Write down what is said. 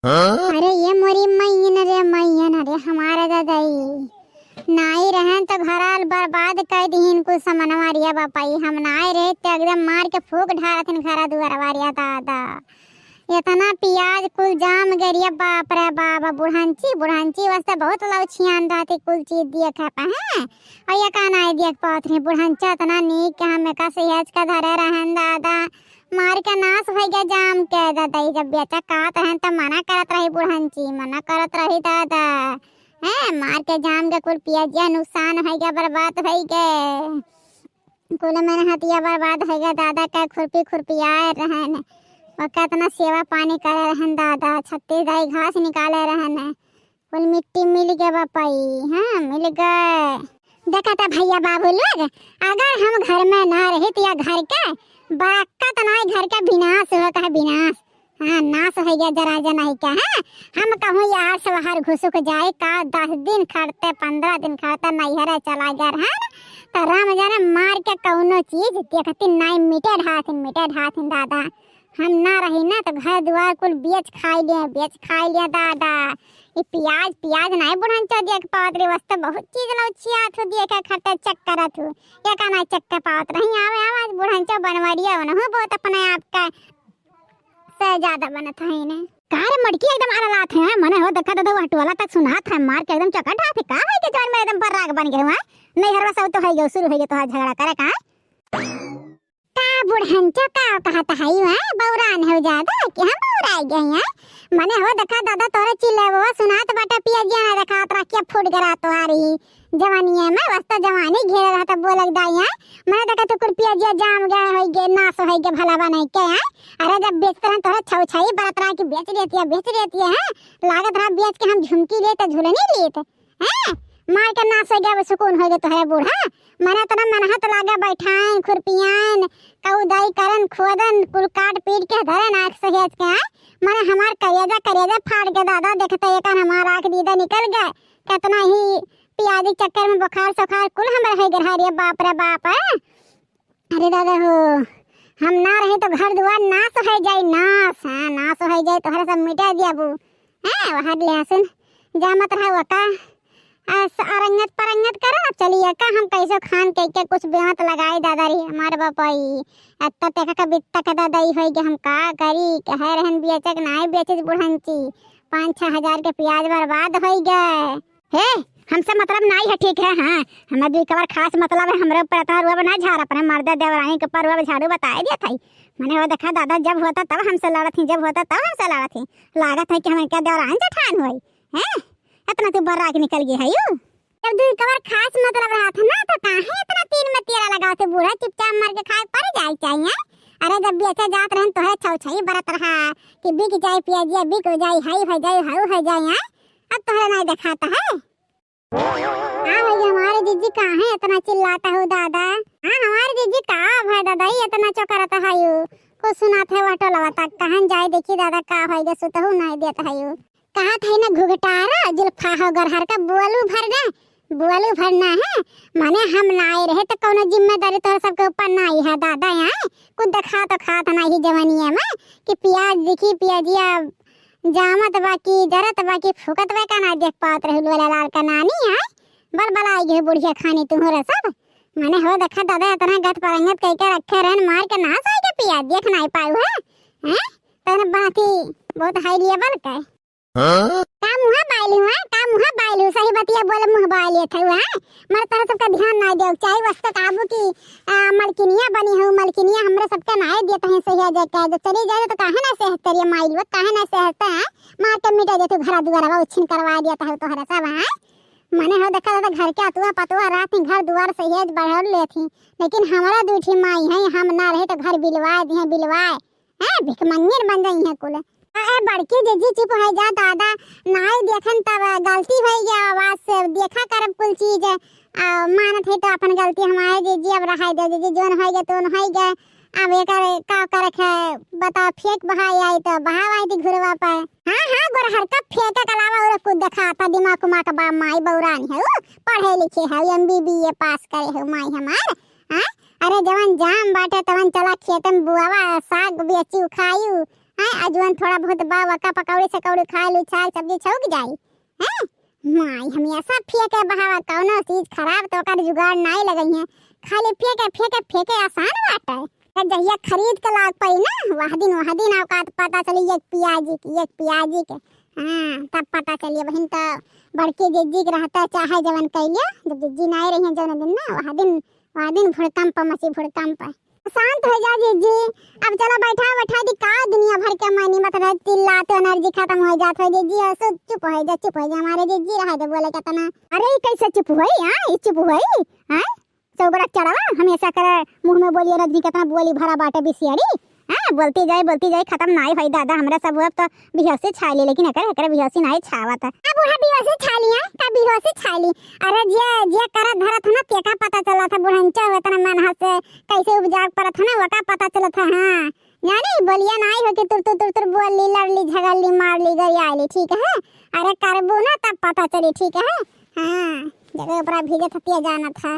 अरे ये मोरी मैयन रे हमारे दादाई नाई रहन तो घराल बर्बाद कर दीन कुछ समनवारिया बापाई हम नाई रहे तो एकदम मार के फूक ढारथिन घरा दुआर वारिया दादा इतना प्याज कुल जाम गरिया बाप रे बाबा बुढ़ांची वास्ते बहुत लौछियान रहती कुल चीज दिए खा पा हैं और ये का नाई देख पात रही बुढ़ांचा इतना नीक के हमें का सेहज का धरे रहन दादा मार के नाश हो गया जाम के दादा जब बेचा कात रहन तो मना करत रही बुढ़ांची मना करत रही दादा हैं मार के जाम के कुल पियाजिया नुकसान हो गया बर्बाद हो गए कुल मैंने हतिया बर्बाद हो गया दादा का खुरपी आए रहन और कितना सेवा पानी करे रहन दादा 36 गाय घास निकाले रहन कुल मिट्टी मिल गए बापाई हाँ मिल गए देखा था भैया बाबू लोग अगर हम घर में ना रहे तो या घर के बरक्का तो नहीं घर का विनाश होता है विनाश हाँ नाश हो गया जरा जना ही क्या है हम कहूँ यार से बाहर घुसुक जाए का 10 दिन खड़ते 15 दिन खड़ते नैहरा चला गया है तो राम जाने मार के कौनो चीज देखती नहीं मिटे ढाथिन दादा हम ना रही ना तो घर दुआर कुल बेच खाई लिया दादा ये प्याज नहीं बुढ़ांचा देख पावत रे वास्ते बहुत चीज लौचिया थू देखे खटे चेक करत हूँ ये का ना चेक के पावत रही आवे आवाज बुढ़ांचा बनवरिया बन हो बहुत अपने आप का से ज्यादा बनत है ने कार मटकी एकदम आलात है मने हो देखा तो हटवाला तक सुनात है मार के एकदम चकटा थे का है के जान में एकदम बर्राक बन गए हुआ नहीं हरवा सब तो है गयो शुरू हो गया तो झगड़ा करे का बुढ़ांचा का कहता है वहां बौरान हो ज्यादा कि हम बौराई गए हैं मने हो देखा दादा तोरे चिल्ले वो सुनात बाटा पियाजिया ना देखा तोरा क्या फूट गरा तो आ रही जवानी में वास्ता जवानी घेर रहा था बोलक दाइया मने देखा तो कुल पियाजिया जाम गए हो गए नाश हो गए भला बना के अरे जब बेचते हैं तोरे छौछाई बरतरा की बेच देती है लागत रहा बेच के हम झुमकी लेते झुलनी लेते हैं मार के नाश हो गया सुकून हो गया तो है बूढ़ा मना तना मनहत लागे बैठाएं खुरपियान कौदाई करन खोदन कुल काट पीट के धरे नाक सहेज के मने हमार करेजा फाड़ के दादा देखते एक हमारा आंख दीदा निकल गए कितना ही पियाजी चक्कर में बुखार सुखार कुल हम रह गए रे बाप अरे दादा हो हम ना रहे तो घर दुआर नाश हो जाए नाश हो जाए तो हर सब मिटा दिया बू हैं वहां ले हसन जा मत रहा वका अरंगत परंगत करो चलिए का हम कैसे खान के कुछ बेमत लगाए दादारी हमारे बापाई अत्ता तेका का बित्ता का दादाई होई के हम का करी कहे रहन बेचक नाई बेचे बुढ़ंची 5-6 हजार के प्याज बर्बाद होई गए हे हमसे मतलब नहीं है ठीक है हां हमारे दुई कवर खास मतलब है हमरे ऊपर तार हुआ बना झाड़ अपने मर्द देवरानी के पर हुआ झाड़ू बताए दिया था मैंने वो देखा दादा जब होता तब हमसे लड़त थी जब होता तब हमसे लड़त थी लागत है कि हमें क्या देवरानी जठान हुई हैं इतना तो बर्रा के निकल गया है यू जब दूध कवर खास मतलब रहा था ना तो काहे इतना तीन में तेरा लगाओ थे बूढ़ा चुपचाप मर के खाए पर जाए चाहिए अरे जब बेचा जात रहन तो है छौछई बरत रहा कि बिक जाए पियाजिया बिक जाए हाई हो जाए अब तो नहीं दिखाता है हां भैया हमारे जीजी कहां है इतना चिल्लाता हो दादा हां हमारे जीजी कहां है दादा ये इतना चौकरता है यू को सुनात है वाटो लवाता कहां जाए देखी दादा का होएगा सुतहु नहीं देता है यू कहा था ना घुघटारा जुल्फा हो गरहर का बुआलू भरना है माने हम नाई रहे तो कोनो जिम्मेदारी तो सबके ऊपर नहीं है दादा यहाँ कुछ देखा तो खाता नहीं जवानी में कि प्याज दिखी पियाजिया जामत बाकी जरत बाकी फुकत बा का ना देख पात रहे लाल का नानी है बल आई गए बुढ़िया खानी तुम्हारे सब माने हो देखा दादा इतना गत परंगत कह के रखे रहन मार के ना सही के पियाज देख नहीं पाऊ है हैं तने बाती बहुत हाई लेवल का का मुहा बाइलू सही बतिया बोले मुह बाइले थे वहां मर तरह सबका ध्यान ना दे चाहे वस्त काबू की मलकिनिया बनी हो मलकिनिया हमरे सबका ना देते हैं सही जा के जब चली जाए तो काहे ना सेहत करिए माइल वो काहे ना सेहत है मार के मिटा दे तो घर दुआर उछिन करवा दिया था तो हरा सब है माने हो देखा तो घर के अतुआ पतुआ रात में घर दुआर सहेज बढ़ल ले थी लेकिन हमारा दूठी माई है हम ना रहे तो घर बिलवाए हैं भिखमंगेर बन गई है कुल बड़की जीजी चुप है जा दादा नाई देखन तब गलती हो गया आवाज से देखा करब कुल चीज मानत है तो अपन गलती हमारे जीजी अब रहा दे जीजी जोन हो गया तो हो गया अब एकर का करक है बता फेंक बहाई आई तो बहाव आई थी घुरवा पाए हां गोर हरकत फेंक के अलावा और कुछ दिखाता दिमाग कुमा का बा माई बौरान है पढ़े लिखे है एमबीबीए पास करे है माई हमार हां अरे जवन जाम बाटे तवन चला खेतन बुआवा साग बेची खायू हां अजवन थोड़ा बहुत बा वका पकौड़ी सकौड़ी खा लू साग सब्जी छौक जाई हैं माई हमेशा फेंके बहावा कौनो चीज खराब तो ओकर जुगाड़ नहीं लगई है खाली फेंके आसान बाटे जहिया खरीद के लाग पई ना वह दिन औकात पता चली एक पियाजी के हां तब पता चलिए बहन तो बड़की जिज्जी के रहता चाहे जवन कैलिया जब जिज्जी नहीं रही जवन दिन ना वह दिन भुड़कंप मसी भुड़कंप शांत हो जा जिज्जी अब चलो बैठा दी का दुनिया भर के मनी मतलब चिल्लाते एनर्जी खत्म हो जात हो जिज्जी ऐसे चुप हो जा हमारे जिज्जी रहा दे बोले कहता ना अरे कैसे चुप हुई हां चुप हुई हां चौबड़ा चढ़ावा हमेशा करे मुंह में बोलिए रद्दी कितना बोली भरा बाटे बिसियाड़ी हां बोलती जाए खत्म नहीं भाई दादा हमरा सब अब तो बिहोशी छाली लेकिन एकरे बिहोशी नहीं छावत अब बूढ़ा बिहोशी छालिया का बिहोशी छाली अरे जे कर धरत ना तेका पता चला था बुढ़ंचा होता ना मन से कैसे उपजाग परत ना वका पता चला था हां यानी बोलिया नहीं हो कि तुर बोली लड़ली झगड़ली मारली गरियाली ठीक है अरे करबू ना तब पता चली ठीक है हां जगह ऊपर भीगे थतिया जाना था